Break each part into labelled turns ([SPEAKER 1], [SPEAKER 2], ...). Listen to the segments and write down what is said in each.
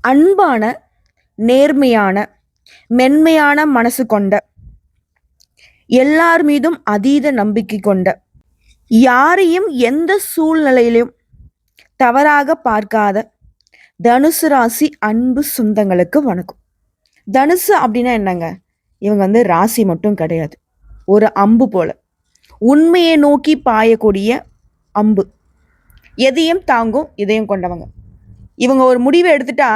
[SPEAKER 1] அன்பான, நேர்மையான, மென்மையான மனசு கொண்ட, எல்லார் மீதும் அதீத நம்பிக்கை கொண்ட, யாரையும் எந்த சூழ்நிலையிலும் தவறாக பார்க்காத தனுசு ராசி அன்பு சொந்தங்களுக்கு வணக்கம். தனுசு அப்படின்னா என்னங்க? இவங்க ராசி மட்டும் கிடையாது, ஒரு அம்பு போல, உண்மையை நோக்கி பாயக்கூடிய அம்பு, எதையும் தாங்கும் இதயம் கொண்டவங்க. இவங்க ஒரு முடிவை எடுத்துட்டா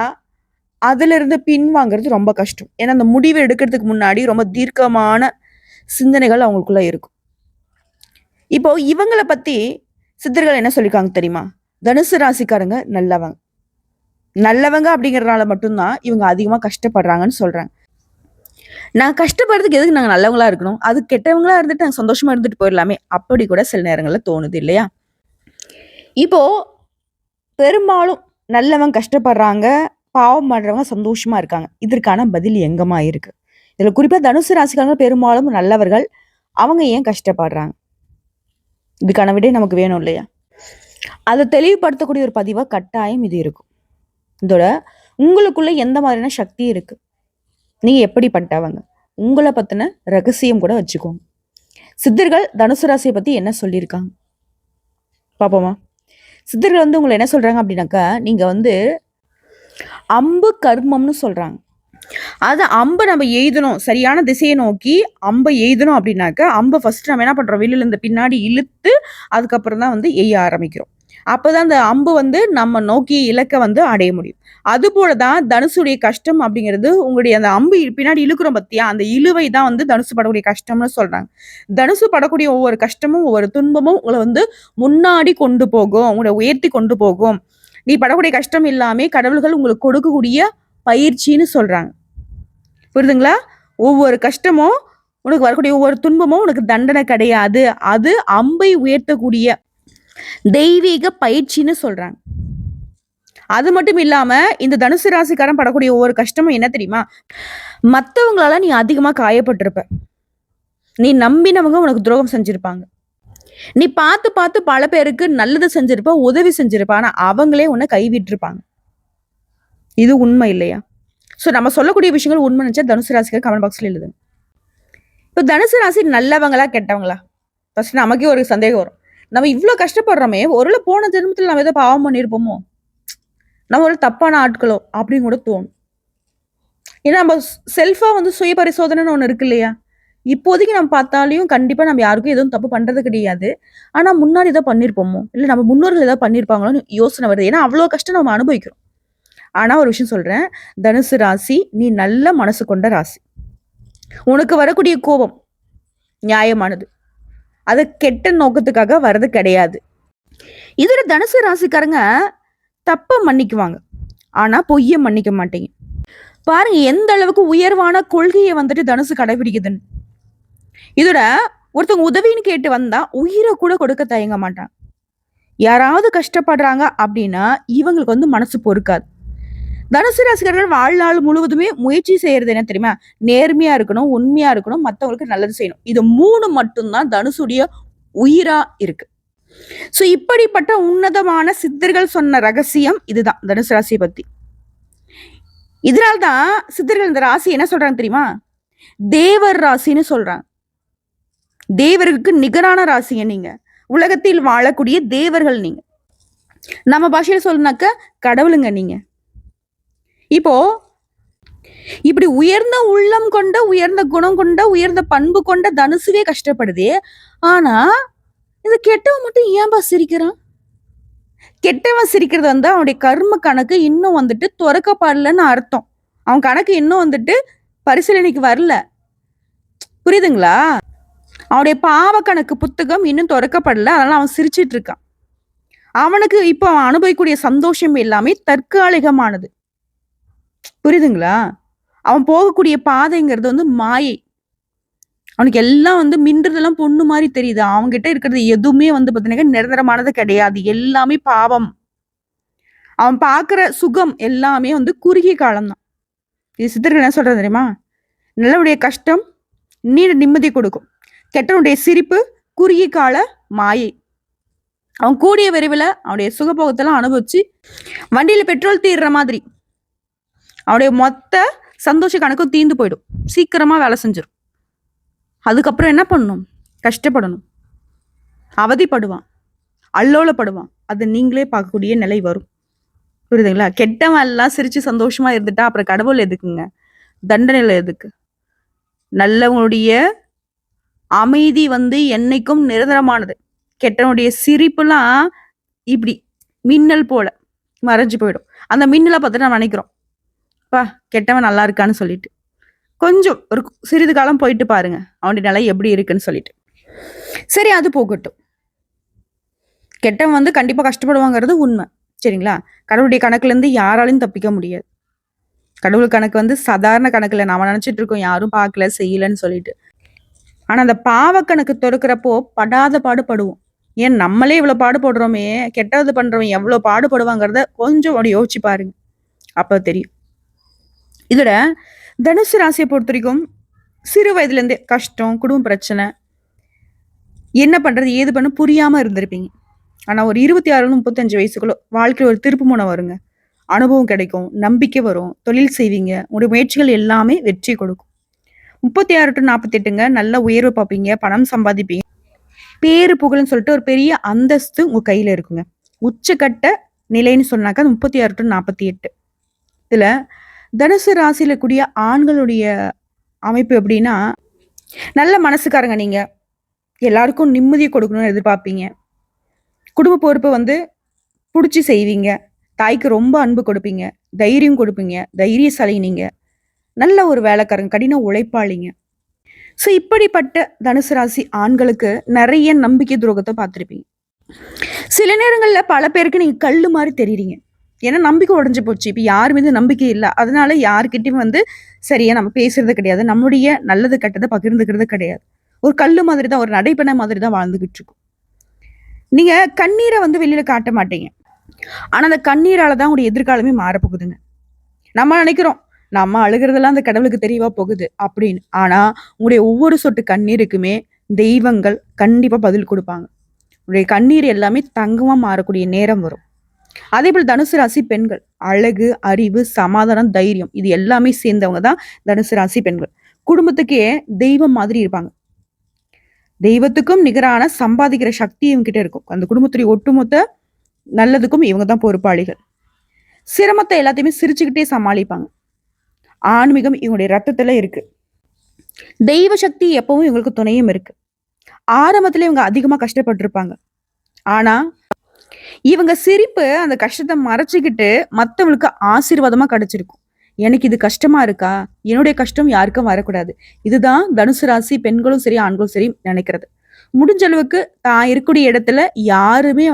[SPEAKER 1] அதுல இருந்து பின்வாங்கிறது ரொம்ப கஷ்டம். ஏன்னா அந்த முடிவை எடுக்கிறதுக்கு முன்னாடி ரொம்ப தீர்க்கமான சிந்தனைகள் அவங்களுக்குள்ள இருக்கும். இப்போ இவங்களை பத்தி சித்தர்கள் என்ன சொல்லியிருக்காங்க தெரியுமா? தனுசு ராசிக்காரங்க நல்லவங்க. நல்லவங்க அப்படிங்கறதுனால மட்டும்தான் இவங்க அதிகமா கஷ்டப்படுறாங்கன்னு சொல்றாங்க. நான் கஷ்டப்படுறதுக்கு எதுக்கு நாங்க நல்லவங்களா இருக்கணும்? அது கெட்டவங்களா இருந்துட்டு நாங்க சந்தோஷமா இருந்துட்டு போயிடலாமே, அப்படி கூட சில நேரங்கள்ல தோணுது இல்லையா? இப்போ பெரும்பாலும் நல்லவங்க கஷ்டப்படுறாங்க, பாவம் பண்றவங்க சந்தோஷமா இருக்காங்க. இதற்கான பதில் எங்கம்மா இருக்கு? இதுல குறிப்பா தனுசு ராசிக்காரங்க பெரும்பாலும் நல்லவர்கள். அவங்க ஏன் கஷ்டப்படுறாங்க? இதுக்கான விடை நமக்கு வேணும் இல்லையா? அதை தெளிவுபடுத்தக்கூடிய ஒரு பதிவா கட்டாயம் இது இருக்கும். இதோட உங்களுக்குள்ள எந்த மாதிரியான சக்தி இருக்கு, நீங்க எப்படிப்பட்டவங்க, உங்களை பத்தின ரகசியம் கூட வச்சுக்கோங்க. சித்தர்கள் தனுசு ராசியை பத்தி என்ன சொல்லியிருக்காங்க பாப்போமா? சித்தர்கள் உங்களை என்ன சொல்றாங்க அப்படின்னாக்கா, நீங்க அம்பு கர்மம்னு சொல்றாங்க. அது அம்பை நம்ம எய்தணும், சரியான திசையை நோக்கி அம்பை எய்தணும் அப்படின்னாக்கா, அம்பை ஃபர்ஸ்ட் நம்ம என்ன பண்றோம், வெளியில இருந்து பின்னாடி இழுத்து அதுக்கப்புறம் தான் எய்ய ஆரம்பிக்கிறோம். அப்பதான் அந்த அம்பு நம்ம நோக்கி இலக்க அடைய முடியும். அது போலதான் தனுசுடைய கஷ்டம் அப்படிங்கிறது, உங்களுடைய அந்த அம்பு பின்னாடி இழுக்கிறோம் பத்தியா, அந்த இழுவை தான் தனுசு படக்கூடிய கஷ்டம்னு சொல்றாங்க. தனுசு படக்கூடிய ஒவ்வொரு கஷ்டமும் ஒவ்வொரு துன்பமும் உங்களை முன்னாடி கொண்டு போகும், உங்களை உயர்த்தி கொண்டு போகும். நீ படக்கூடிய கஷ்டம் இல்லாம கடவுள்கள் உங்களுக்கு கொடுக்கக்கூடிய பயிற்சின்னு சொல்றாங்க. புரியுதுங்களா? ஒவ்வொரு கஷ்டமும் உனக்கு வரக்கூடிய ஒவ்வொரு துன்பமும் உனக்கு தண்டனை கிடையாது, அது அம்பை உயர்த்தக்கூடிய தெய்வீக பயிற்சின்னு சொல்றாங்க. அது மட்டும் இல்லாம இந்த தனுசு ராசிக்காரன் படக்கூடிய ஒவ்வொரு கஷ்டமும் என்ன தெரியுமா? மத்தவங்களால நீ அதிகமா காயப்பட்டிருப்ப, நீ நம்பினவங்க உனக்கு துரோகம் செஞ்சிருப்பாங்க, நீ பார்த்து பார்த்து பல பேருக்கு நல்லது செஞ்சிருப்ப, உதவி செஞ்சிருப்ப, ஆனா அவங்களே உன்னை கைவிட்டிருப்பாங்க. இது உண்மை இல்லையா? சோ நம்ம சொல்லக்கூடிய விஷயங்கள் உண்மை நினைச்சா தனுசு ராசிக்காரர் கமெண்ட் பாக்ஸ்ல எழுதுங்க. இப்போ தனுசு ராசி நல்லவங்களா கெட்டவங்களா? ஃபர்ஸ்ட் நமக்கே ஒரு சந்தேகம் வரும். நம்ம இவ்வளவு கஷ்டப்படுறோமே, ஒருவேளை போன ஜென்மத்தில் நம்ம ஏதோ பாவம் பண்ணியிருப்போமோ, நம்ம ஒரு தப்பான ஆட்களோ அப்படின்னு கூட தோணும். ஏன்னா நம்ம செல்ஃபா சுய பரிசோதனைன்னு ஒண்ணு இருக்கு இல்லையா? இப்போதைக்கு நம்ம பார்த்தாலையும் கண்டிப்பா நம்ம யாருக்கும் எதுவும் தப்பு பண்றது கிடையாது. ஆனா முன்னாடி ஏதோ பண்ணிருப்போமோ, இல்ல நம்ம முன்னோர்கள் ஏதாவது பண்ணிருப்பாங்களோன்னு யோசனை வருது. ஏன்னா அவ்வளவு கஷ்டம் நம்ம அனுபவிக்கிறோம். ஆனா ஒரு விஷயம் சொல்றேன், தனுசு ராசி நீ நல்ல மனசு கொண்ட ராசி. உனக்கு வரக்கூடிய கோபம் நியாயமானது, அது கெட்ட நோக்கத்துக்காக வர்றது கிடையாது. இதுல தனுசு ராசிக்காரங்க தப்ப மன்னிக்குவாங்க, ஆனா பொய்ய மன்னிக்க மாட்டீங்க. பாருங்க எந்த அளவுக்கு உயர்வான கொள்கையை தனுசு கடைபிடிக்குதுன்னு. இதோட ஒருத்தவங்க உதவின்னு கேட்டு வந்தா உயிரை கூட கொடுக்க தயங்க மாட்டாங்க. யாராவது கஷ்டப்படுறாங்க அப்படின்னா இவங்களுக்கு மனசு பொறுக்காது. தனுசு ராசிக்காரர்கள் வாழ்நாள் முழுவதுமே முயற்சி செய்யறது என்ன தெரியுமா? நேர்மையா இருக்கணும், உண்மையா இருக்கணும், மற்றவங்களுக்கு நல்லது செய்யணும். இது 3 மட்டும்தான் தனுசுடைய உயிரா இருக்கு. சோ இப்படிப்பட்ட உன்னதமான சித்தர்கள் சொன்ன ரகசியம் இதுதான் தனுசு ராசியை பத்தி. இதனால்தான் சித்தர்கள் இந்த ராசி என்ன சொல்றாங்க தெரியுமா? தேவர் ராசின்னு சொல்றாங்க. தேவருக்கு நிகரான ராசிங்க நீங்க, உலகத்தில் வாழக்கூடிய தேவர்கள் நீங்க. நம்ம பாஷையில சொல்லனாக்க கடவுளுங்க நீங்க. இப்போ இப்படி உயர்ந்த உள்ளம் கொண்ட, உயர்ந்த குணம் கொண்ட, உயர்ந்த பண்பு கொண்ட தனுசுவே கஷ்டப்படுதே, ஆனா இந்த கெட்டவன் மட்டும் ஏன்பா சிரிக்கிறான்? கெட்டவன் சிரிக்கிறது அவனுடைய கர்ம கணக்கு இன்னும் துறக்கப்படலன்னு அர்த்தம். அவன் கணக்கு இன்னும் பரிசீலனைக்கு வரல. புரியுதுங்களா? அவனுடைய பாவ கணக்கு புத்தகம் இன்னும் துறக்கப்படல, அதனால அவன் சிரிச்சிட்டு இருக்கான். அவனுக்கு இப்போ அவன் அனுபவிக்கக்கூடிய சந்தோஷம் எல்லாமே தற்காலிகமானது. புரியுதுங்களா? அவன் போகக்கூடிய பாதைங்கிறது மாயை. அவனுக்கு எல்லாம் மின்றதெல்லாம் பொண்ணு மாதிரி தெரியுது. அவன்கிட்ட இருக்கிறது எதுவுமே பாத்தீங்கன்னா நிரந்தரமானது கிடையாது, எல்லாமே பாவம். அவன் பார்க்குற சுகம் எல்லாமே குறுகிய காலம்தான். இது சித்தர்கள் என்ன சொல்றது தெரியுமா? நல்லவனுடைய கஷ்டம் நீண்ட நிம்மதி கொடுக்கும், கெட்டவனுடைய சிரிப்பு குறுகிய கால மாயை. அவன் கூடிய விரைவில் அவனுடைய சுகபோகத்தெல்லாம் அனுபவிச்சு வண்டியில பெட்ரோல் தீர்ற மாதிரி அவனுடைய மொத்த சந்தோஷ கணக்கும் தீர்ந்து போயிடும். சீக்கிரமா வேலை செஞ்சிடும். அதுக்கப்புறம் என்ன பண்ணணும்? கஷ்டப்படணும், அவதிப்படுவான், அல்லோலப்படுவான். அது நீங்களே பார்க்கக்கூடிய நிலை வரும். புரியுதுங்களா? கெட்டவன் எல்லாம் சிரிச்சு சந்தோஷமா இருந்துட்டா அப்புறம் கடவுள் எதுக்குங்க? தண்டனையில எதுக்கு? நல்லவனுடைய அமைதி என்னைக்கும் நிரந்தரமானது. கெட்டவனுடைய சிரிப்புலாம் இப்படி மின்னல் போல மறைஞ்சு போயிடும். அந்த மின்னலை பார்த்துட்டு நம்ம நினைக்கிறோம், பா கெட்டவன் நல்லா இருக்கான்னு சொல்லிட்டு. கொஞ்சம் ஒரு சிறிது காலம் போயிட்டு பாருங்க அவனுடைய நிலை எப்படி இருக்குன்னு சொல்லிட்டு. சரி, அது போகட்டும். கெட்டவன் கண்டிப்பா கஷ்டப்படுவாங்கிறது உண்மை. சரிங்களா? கடவுளுடைய கணக்குல இருந்து யாராலையும் தப்பிக்க முடியாது. கடவுள் கணக்கு சாதாரண கணக்குல நாம நினைச்சிட்டு இருக்கோம் யாரும் பார்க்கல செய்யலன்னு சொல்லிட்டு. ஆனா அந்த பாவ கணக்கு தொடுக்கிறப்போ படாத பாடுபடுவோம். ஏன் நம்மளே இவ்வளவு பாடுபடுறோமே, கெட்டது பண்றவன் எவ்வளவு பாடுபடுவாங்கிறத கொஞ்சம் அப்படி யோசிச்சு பாருங்க, அப்ப தெரியும். இதோட தனுசு ராசியை பொறுத்த வரைக்கும் சிறு வயதுல இருந்தே கஷ்டம், குடும்ப பிரச்சனை, என்ன பண்றது ஏது பண்ண புரியாம இருந்திருப்பீங்க. ஆனா ஒரு 26 35 வயசுக்குள்ள வாழ்க்கையில ஒரு திருப்பு முனை வருங்க. அனுபவம் கிடைக்கும், நம்பிக்கை வரும், தொழில் செய்வீங்க, உங்களுடைய முயற்சிகள் எல்லாமே வெற்றி கொடுக்கும். 36 to 48ங்க நல்ல உயர்வு பார்ப்பீங்க, பணம் சம்பாதிப்பீங்க, பேரு புகழ்னு சொல்லிட்டு ஒரு பெரிய அந்தஸ்து உங்க கையில இருக்குங்க. உச்சக்கட்ட நிலைன்னு சொன்னாக்க 36 to 48. இதுல தனுசு ராசியில கூடிய ஆண்களுடைய அமைப்பு எப்படின்னா, நல்ல மனசுக்காரங்க நீங்க, எல்லாருக்கும் நிம்மதியை கொடுக்கணும்னு எதிர்பார்ப்பீங்க, குடும்ப பொறுப்பை பிடிச்சி செய்வீங்க, தாய்க்கு ரொம்ப அன்பு கொடுப்பீங்க, தைரியம் கொடுப்பீங்க, தைரியசாலி நீங்க, நல்ல ஒரு வேலைக்காரங்க, கடின உழைப்பாளிங்க. ஸோ இப்படிப்பட்ட தனுசு ராசி ஆண்களுக்கு நிறைய நம்பிக்கை துரோகத்தை பார்த்துருப்பீங்க. சில நேரங்களில் பல பேருக்கு நீங்க கல்லு மாதிரி தெரியுறீங்க. ஏன்னா நம்பிக்கை உடஞ்சு போச்சு. இப்போ யார் மீது நம்பிக்கை இல்லை, அதனால யாருக்கிட்டையும் சரியா நம்ம பேசுறது கிடையாது, நம்முடைய நல்லது கெட்டதை பகிர்ந்துக்கிறது கிடையாது. ஒரு கல்லு மாதிரி தான், ஒரு நடைபெண மாதிரி தான் வாழ்ந்துகிட்டு இருக்கும். நீங்க கண்ணீரை வெளியில காட்ட மாட்டீங்க. ஆனா அந்த கண்ணீரால தான் உங்களுடைய எதிர்காலமே மாறப்போகுதுங்க. நம்ம நினைக்கிறோம் நம்ம அழுகிறதெல்லாம் அந்த கடவுளுக்கு தெரியவா போகுது அப்படின்னு. ஆனா உங்களுடைய ஒவ்வொரு சொட்டு கண்ணீருக்குமே தெய்வங்கள் கண்டிப்பா பதில் கொடுப்பாங்க. உங்களுடைய கண்ணீர் எல்லாமே தங்கமா மாறக்கூடிய நேரம் வரும். அதே போல் தனுசு ராசி பெண்கள் அழகு, அறிவு, சமாதானம், தைரியம் இது எல்லாமே சேர்ந்தவங்க தான் தனுசு ராசி பெண்கள். குடும்பத்துக்கே தெய்வம் மாதிரி இருப்பாங்க. தெய்வத்துக்கும் நிகரான சம்பாதிக்கிற சக்தி இவங்க கிட்ட இருக்கும். அந்த குடும்பத்துடைய ஒட்டுமொத்த நல்லதுக்கும் இவங்க தான் பொறுப்பாளிகள். சிரமத்தை எல்லாத்தையுமே சிரிச்சுக்கிட்டே சமாளிப்பாங்க. ஆன்மீகம் இவங்களுடைய ரத்தத்துல இருக்கு. தெய்வ சக்தி எப்பவும் இவங்களுக்கு துணையும் இருக்கு. ஆரம்பத்துல இவங்க அதிகமா கஷ்டப்பட்டிருப்பாங்க. ஆனா இவங்க சிரிப்பு அந்த கஷ்டத்தை மறைச்சுக்கிட்டு மத்தவங்களுக்கு ஆசீர்வாதமா கிடைச்சிருக்கும். எனக்கு இது கஷ்டமா இருக்கா, என்னுடைய கஷ்டம் யாருக்கும் வரக்கூடாது. இதுதான் தனுசு ராசி பெண்களும் சரி ஆண்களும் சரி நினைக்கிறது. முடிஞ்ச அளவுக்கு தான் இருக்கக்கூடிய இடத்துல யாருமே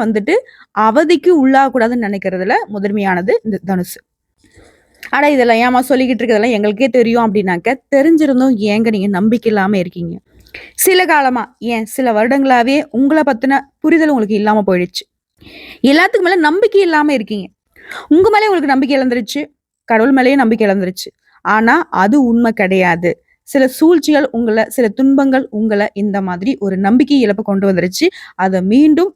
[SPEAKER 1] அவதிக்கு உள்ளாகக்கூடாதுன்னு நினைக்கிறதுல முதன்மையானது இந்த தனுசு. ஆனா இதெல்லாம் ஏமா சொல்லிக்கிட்டு இருக்கிறதெல்லாம் எங்களுக்கே தெரியும் அப்படின்னாக்க, தெரிஞ்சிருந்தும் ஏங்க நீங்க நம்பிக்கை இல்லாம இருக்கீங்க? சில காலமா, ஏன் சில வருடங்களாவே உங்களை பத்தின புரிதல் உங்களுக்கு இல்லாம போயிடுச்சு. எல்லாத்துக்கு மேல நம்பிக்கை இல்லாம இருக்கீங்க. உங்க மேலே உங்களுக்கு நம்பிக்கை இழந்துருச்சு, கடவுள் மேலேயே நம்பிக்கை இழந்துருச்சு. ஆனா அது உண்மை கிடையாது. சில சூழ்ச்சிகள் உங்களை, சில துன்பங்கள் உங்களை இந்த மாதிரி ஒரு நம்பிக்கை இழப்ப கொண்டு வந்துருச்சு. அதை மீண்டும்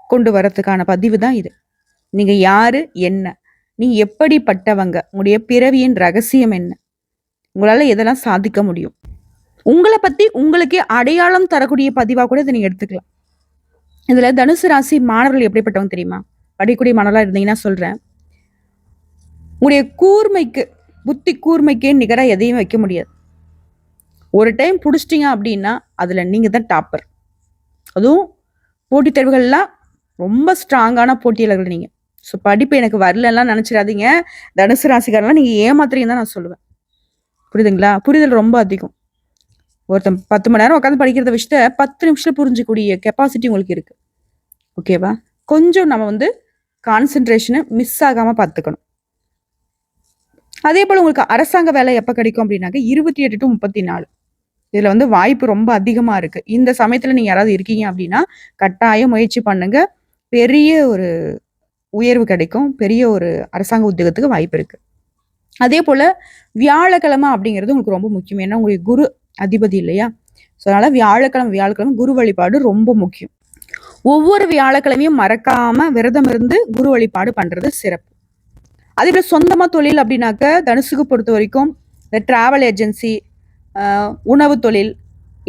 [SPEAKER 1] கொண்டு வரதுக்கான பதிவு தான் இது. நீங்க யாரு, என்ன, நீங்க எப்படிப்பட்டவங்க, உங்களுடைய பிறவியின் ரகசியம் என்ன, உங்களால எதெல்லாம் சாதிக்க முடியும், உங்களை பத்தி உங்களுக்கே அடையாளம் தரக்கூடிய பதிவா கூட இதை நீங்க எடுத்துக்கலாம். இதுல தனுசு ராசி மாணவர்கள் எப்படிப்பட்டவங்க தெரியுமா? படிக்கக்கூடிய மாணவர்களா இருந்தீங்கன்னா சொல்றேன், உங்களுடைய கூர்மைக்கு, புத்தி கூர்மைக்கே நிகரா எதையும் வைக்க முடியாது. ஒரு டைம் பிடிச்சிட்டீங்க அப்படின்னா அதுல நீங்க தான் டாப்பர். அதுவும் போட்டித் தேர்வுகள்லாம் ரொம்ப ஸ்ட்ராங்கான போட்டியாளர்கள் நீங்க. ஸோ படிப்பு எனக்கு வரலலாம் நினைச்சிடாதீங்க. தனுசு ராசிக்காரெல்லாம் நீங்க ஏமாத்துறீங்கன்னு தான் நான் சொல்லுவேன். புரியுதுங்களா? புரிதல் ரொம்ப அதிகம். ஒருத்தன் 10 மணி நேரம் உட்காந்து படிக்கிறத விஷயத்த 10 நிமிஷத்துல புரிஞ்சுக்கூடிய கெப்பாசிட்டி உங்களுக்கு இருக்கு. ஓகேவா? கொஞ்சம் நம்ம கான்சென்ட்ரேஷனை மிஸ் ஆகாம பார்த்துக்கணும். அதே போல உங்களுக்கு அரசாங்க வேலை எப்ப கிடைக்கும் அப்படின்னாக்க 28 to 34. இதுல வாய்ப்பு ரொம்ப அதிகமா இருக்கு. இந்த சமயத்துல நீங்க யாராவது இருக்கீங்க அப்படின்னா கட்டாயம் முயற்சி பண்ணுங்க. பெரிய ஒரு உயர்வு கிடைக்கும். பெரிய ஒரு அரசாங்க உத்தியோகத்துக்கு வாய்ப்பு இருக்கு. அதே போல வியாழக்கிழமை அப்படிங்கிறது உங்களுக்கு ரொம்ப முக்கியம். ஏன்னா உங்களுக்கு குரு அதிபதி இல்லையா? ஸோ அதனால வியாழக்கிழமை குரு வழிபாடு ரொம்ப முக்கியம். ஒவ்வொரு வியாழக்கிழமையும் மறக்காம விரதம் இருந்து குரு வழிபாடு பண்றது சிறப்பு. அதே போல் சொந்தமாக தொழில் அப்படின்னாக்க தனுசுக்கு பொறுத்த வரைக்கும் இந்த ட்ராவல் ஏஜென்சி, உணவு தொழில்,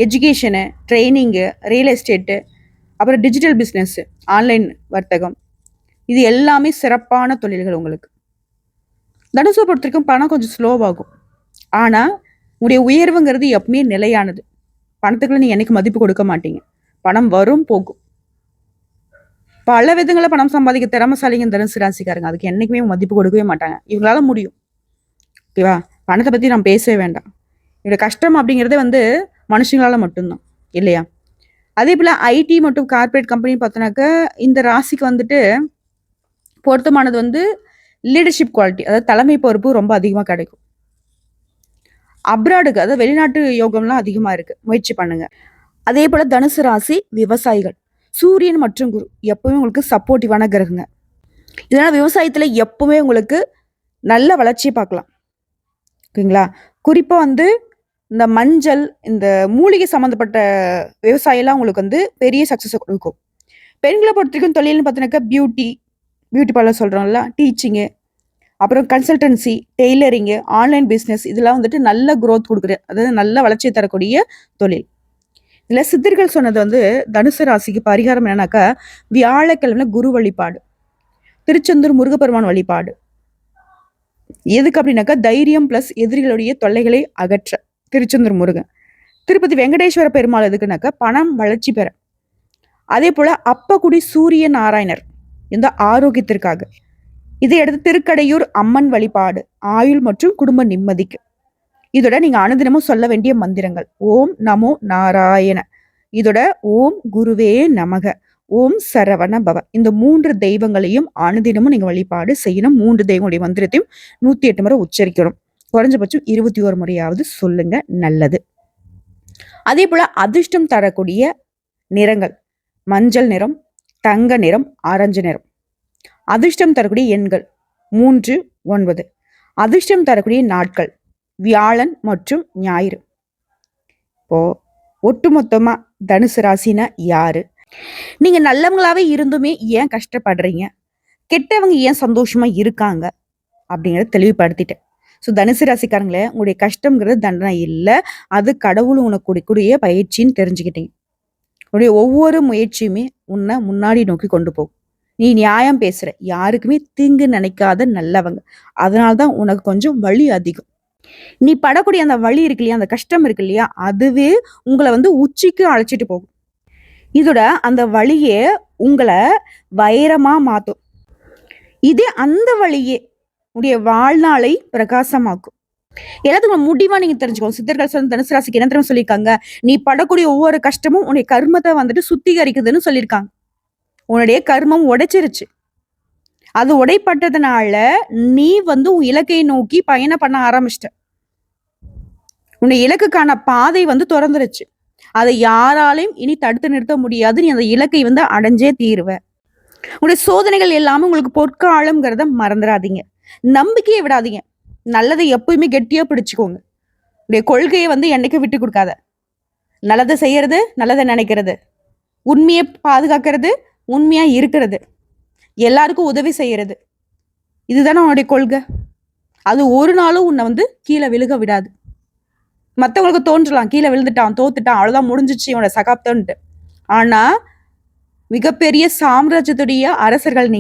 [SPEAKER 1] எஜுகேஷனு, ட்ரைனிங்கு, ரியல் எஸ்டேட்டு, அப்புறம் டிஜிட்டல் பிஸ்னஸ்ஸு, ஆன்லைன் வர்த்தகம், இது எல்லாமே சிறப்பான தொழில்கள் உங்களுக்கு. தனுசை பொறுத்த வரைக்கும் பணம் கொஞ்சம் ஸ்லோவாகும். ஆனால் உங்களுடைய உயர்வுங்கிறது எப்பவுமே நிலையானது. பணத்துக்குள்ள நீங்கள் என்னைக்கு மதிப்பு கொடுக்க மாட்டீங்க. பணம் வரும் போகும். பல விதங்களை பணம் சம்பாதிக்க திறமசாலிங்க தனுசு ராசிக்காரங்க. அதுக்கு என்னைக்குமே மதிப்பு கொடுக்கவே மாட்டாங்க. இவங்களால முடியும். ஓகேவா? பணத்தை பற்றி நான் பேசவே வேண்டாம். என்னோட கஷ்டம் அப்படிங்கிறதே மனுஷங்களால மட்டும்தான், இல்லையா? அதே போல் ஐடி மற்றும் கார்பரேட் கம்பெனி பார்த்தோன்னாக்க இந்த ராசிக்கு பொருத்தமானது லீடர்ஷிப் குவாலிட்டி, அதாவது தலைமை பொறுப்பு ரொம்ப அதிகமாக கிடைக்கும். அப்ராடுக்கு, அதாவது வெளிநாட்டு யோகம்லாம் அதிகமாக இருக்குது, முயற்சி பண்ணுங்க. அதே போல் தனுசு ராசி விவசாயிகள், சூரியன் மற்றும் குரு எப்பவுமே உங்களுக்கு சப்போர்ட்டிவான கிரகங்க. இதனால் விவசாயத்தில் எப்பவுமே உங்களுக்கு நல்ல வளர்ச்சியை பார்க்கலாம். ஓகேங்களா? குறிப்பாக இந்த மஞ்சள், இந்த மூலிகை சம்மந்தப்பட்ட விவசாயம்லாம் உங்களுக்கு பெரிய சக்ஸஸை கொடுக்கும். பெண்களை பொறுத்த வரைக்கும் தொழில்னு பார்த்தீங்கன்னாக்கா பியூட்டி பார்லர் சொல்கிறோம்ல, டீச்சிங்கு, அப்புறம் கன்சல்டன்சி, டெய்லரிங்கு, ஆன்லைன் பிஸ்னஸ், இதெல்லாம் நல்ல க்ரோத் கொடுக்குற, அதாவது நல்ல வளர்ச்சியை தரக்கூடிய தொழில். இதில் சித்தர்கள் சொன்னது தனுசு ராசிக்கு பரிகாரம் என்னன்னாக்கா, வியாழக்கிழமை குரு வழிபாடு, திருச்செந்தூர் முருகப்பெருமான் வழிபாடு. எதுக்கு அப்படின்னாக்கா தைரியம் ப்ளஸ் எதிரிகளுடைய தொல்லைகளை அகற்ற திருச்செந்தூர் முருகன். திருப்பதி வெங்கடேஸ்வர பெருமாள் எதுக்குனாக்கா பணம் வளர்ச்சி பெற. அதே போல் அப்பக்குடி சூரிய நாராயணர் இந்த ஆரோக்கியத்திற்காக. இதை அடுத்து திருக்கடையூர் அம்மன் வழிபாடு, ஆயுள் மற்றும் குடும்ப நிம்மதிக்கு. இதோட நீங்க அனுதினமும் சொல்ல வேண்டிய மந்திரங்கள்: ஓம் நமோ நாராயண, இதோட ஓம் குருவே நமக, ஓம் சரவண பவ. இந்த 3 தெய்வங்களையும் அனுதினமும் நீங்க வழிபாடு செய்யணும். 3 தெய்வங்களுடைய மந்திரத்தையும் 108 முறை உச்சரிக்கணும். குறைஞ்சபட்சம் 21 முறையாவது சொல்லுங்க, நல்லது. அதே போல அதிர்ஷ்டம் தரக்கூடிய நிறங்கள்: மஞ்சள் நிறம், தங்க நிறம், ஆரஞ்சு நிறம். அதிர்ஷ்டம் தரக்கூடிய எண்கள் 3, 9. அதிர்ஷ்டம் தரக்கூடிய நாட்கள் வியாழன் மற்றும் ஞாயிறு. இப்போ ஒட்டுமொத்தமா தனுசு ராசினா யாரு? நீங்க நல்லவங்களாவே இருந்துமே ஏன் கஷ்டப்படுறீங்க? கெட்டவங்க ஏன் சந்தோஷமா இருக்காங்க அப்படிங்கிறத தெளிவுபடுத்திட்டேன். ஸோ தனுசு ராசிக்காரங்களே, உங்களுடைய கஷ்டம்ங்கிறது தண்டனை இல்லை, அது கடவுள் உனக்கு கொடுக்கக்கூடிய பயிற்சின்னு தெரிஞ்சுக்கிட்டீங்க. உன்னுடைய ஒவ்வொரு முயற்சியுமே உன்னை முன்னாடி நோக்கி கொண்டு போகும். நீ நியாயம் பேசுற, யாருக்குமே தீங்கு நினைக்காத நல்லவங்க. அதனால்தான் உனக்கு கொஞ்சம் வலி அதிகம். நீ படக்கூடிய அந்த வலி இருக்கு இல்லையா, அந்த கஷ்டம் இருக்கு இல்லையா, அதுவே உங்களை உச்சிக்கு அழைச்சிட்டு போகும். இதோட அந்த வழியே உங்களை வைரமா மாத்தும். இதே அந்த வழியே உடைய வாழ்நாளை பிரகாசமாக்கும். எல்லாத்துக்கும் முடிவா நீங்க தெரிஞ்சுக்கணும். சித்தர்கள் தனுசு ராசிக்கு என்ன தெரியுமா சொல்லியிருக்காங்க? நீ படக்கூடிய ஒவ்வொரு கஷ்டமும் உன்னுடைய கர்மத்தை சுத்திகரிக்குதுன்னு சொல்லியிருக்காங்க. உன்னுடைய கர்மம் உடைச்சிருச்சு. அது உடைப்பட்டதுனால நீ உன் இலக்கையை நோக்கி பயணம் பண்ண ஆரம்பிச்சிட்ட. உன்னுடைய இலக்குக்கான பாதை திறந்துருச்சு. அதை யாராலையும் இனி தடுத்து நிறுத்த முடியாது. நீ அந்த இலக்கை அடைஞ்சே தீருவ. உங்களுடைய சோதனைகள் எல்லாமே உங்களுக்கு பொற்காலம்ங்கிறத மறந்துடாதீங்க. நம்பிக்கையை விடாதீங்க. நல்லதை எப்பயுமே கெட்டியா பிடிச்சுக்கோங்க. உடைய கொள்கையை என்னைக்கும் விட்டு கொடுக்காத. நல்லதை செய்யறது, நல்லதை நினைக்கிறது, உண்மையை பாதுகாக்கிறது, உண்மையா இருக்கிறது, எல்லாருக்கும் உதவி செய்யறது, இதுதானே உன்னுடைய கொள்கை. அது ஒரு நாளும் உன்னை கீழே விழுக விடாது. மற்றவங்களுக்கு தோன்றலாம், கீழே விழுந்துட்டான், தோத்துட்டான், அவ்வளவுதான், முடிஞ்சிச்சு இவனோட சகாப்தம்ன்ட்டு. ஆனா மிகப்பெரிய சாம்ராஜ்யத்துடைய அரசிகள்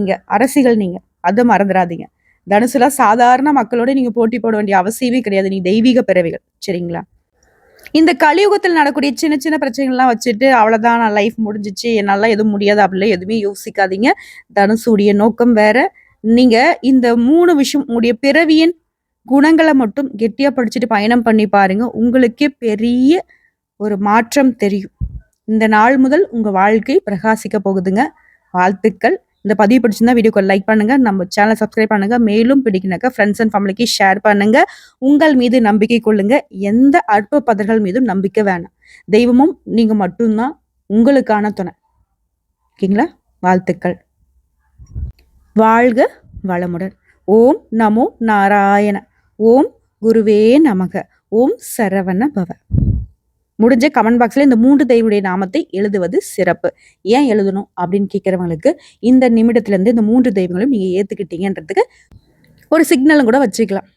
[SPEAKER 1] நீங்க, அதை மறந்துடாதீங்க. தனுசுல சாதாரண மக்களோட நீங்க போட்டி போட வேண்டிய அவசியமே கிடையாது. நீ தெய்வீக பிறவிகள், சரிங்களா? இந்த கலியுகத்தில் நடக்கூடிய சின்ன சின்ன பிரச்சனைகள்லாம் வச்சுட்டு அவ்வளவுதான், நான் லைஃப் முடிஞ்சிச்சு, என்னால எதுவும் முடியாது அப்படிலாம் எதுவுமே யோசிக்காதீங்க. தனுசுடைய நோக்கம் வேற. நீங்க இந்த 3 விஷயம், உங்களுடைய பிறவியின் குணங்களை மட்டும் கெட்டியா படிச்சுட்டு பயணம் பண்ணி பாருங்க. உங்களுக்கே பெரிய ஒரு மாற்றம் தெரியும். இந்த நாள் முதல் உங்க வாழ்க்கை பிரகாசிக்க போகுதுங்க. வாழ்த்துக்கள். இந்த பதிவு பிடிச்சிருந்தா வீடியோக்கு லைக் பண்ணுங்க, நம்ம சேனலை சப்ஸ்கிரைப் பண்ணுங்க. மேலும் பிடிக்குனாக்கா ஃப்ரெண்ட்ஸ் அண்ட் ஃபேமிலிக்கு ஷேர் பண்ணுங்க. உங்கள் மீது நம்பிக்கை கொள்ளுங்க. எந்த அற்ப பதர்கள் மீதும் நம்பிக்கை வேணாம். தெய்வமும் நீங்க மட்டும்தான் உங்களுக்கான துணை. ஓகேங்களா? வாழ்த்துக்கள். வாழ்க வளமுடன். ஓம் நமோ நாராயண, ஓம் குருவே நமக, ஓம் சரவண பவ. முடிஞ்ச கமெண்ட் பாக்ஸ்ல இந்த 3 தெய்வங்களுடைய நாமத்தை எழுதுவது சிறப்பு. ஏன் எழுதணும் அப்படின்னு கேட்கிறவங்களுக்கு இந்த நிமிடத்துல இருந்து இந்த 3 தெய்வங்களும் நீங்க ஏத்துக்கிட்டீங்கன்றதுக்கு
[SPEAKER 2] ஒரு சிக்னலும் கூட வச்சுக்கலாம்.